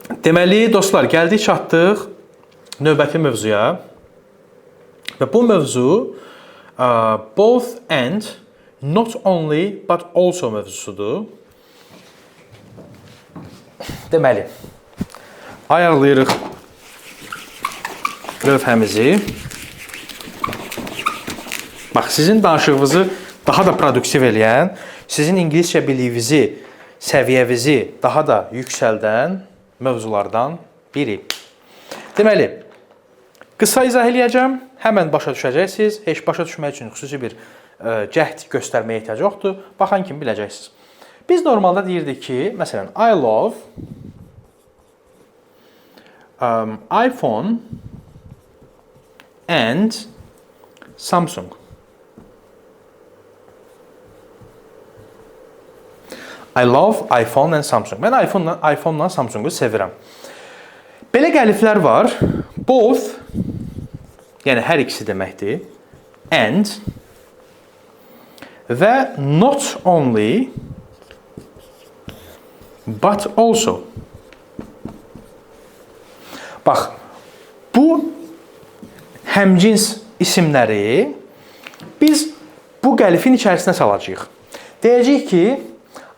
Deməli, dostlar, gəldik çatdıq növbəti mövzuya. Və bu mövzu both and, not only, but also mövzusudur. Deməli, ayarlayırıq lövhəmizi. Bax, sizin danışığınızı daha da produktiv eləyən, sizin ingiliscə biliyinizi, səviyyənizi daha da yüksəldən mövzulardan biri. Deməli, qısa izah eləyəcəm, həmən başa düşəcəksiniz. Heç başa düşmək üçün xüsusi bir cəhd göstərməyə ehtiyac yoxdur. Baxan kimi biləcəksiniz. Biz normalda deyirdik ki, məsələn, I love iPhone and Samsung. I love iPhone and Samsung. Mən iPhone-la Samsungu sevirəm. Belə qəliflər var. Both, yəni hər ikisi deməkdir. And və not only, but also. Bax, bu həmcins isimləri biz bu qəlifin içərisinə salacağıq. Deyəcəyik ki,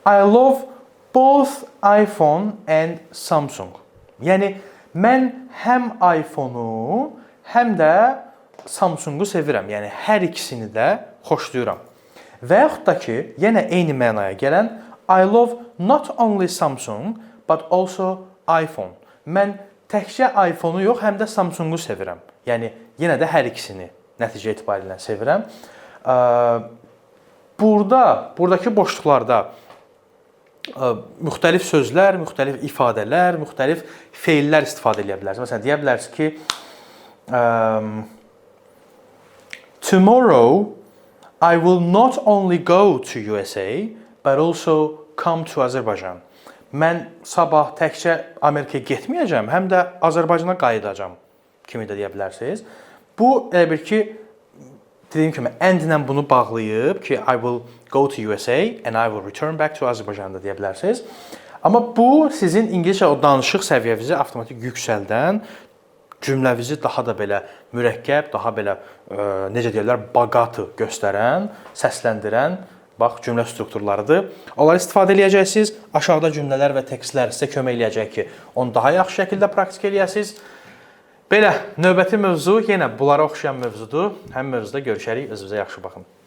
I love both iPhone and Samsung. Yəni, mən həm iPhone-u, həm də Samsungu sevirəm. Yəni, hər ikisini də xoşlayıram. Və yaxud da ki, yenə eyni mənaya gələn I love not only Samsung, but also iPhone. Mən təkcə iPhone-u yox, həm də Samsungu sevirəm. Yəni, yenə də hər ikisini nəticə etibarilə sevirəm. Buradakı boşluqlarda müxtəlif sözlər, müxtəlif ifadələr, müxtəlif feillər istifadə edə bilərsiniz. Məsələn, deyə bilərsiniz ki, tomorrow I will not only go to USA, but also come to Azerbaijan. Mən sabah təkcə Amerikaya getməyəcəm, həm də Azərbaycana qayıdacam kimi də deyə bilərsiniz. Bu, elə bir ki, dediyim kimi, and-lə bunu bağlayıb ki, I will go to USA and I will return back to Azerbaijan da deyə bilərsiniz. Amma bu, sizin ingiliscə o danışıq səviyyənizi avtomatik yüksəldən, cümlənizi daha da belə mürəkkəb, daha belə, necə deyirlər, baqatı göstərən, səsləndirən, bax, cümlə strukturlarıdır. Onları istifadə eləyəcəksiniz. Aşağıda cümlələr və tekstlər sizə kömək eləyəcək ki, onu daha yaxşı şəkildə praktik eləyəsiniz. Belə, növbəti mövzu yenə bunlara oxşayan mövzudur. Həmin mövzuda görüşərik. Özünüzə yaxşı baxın.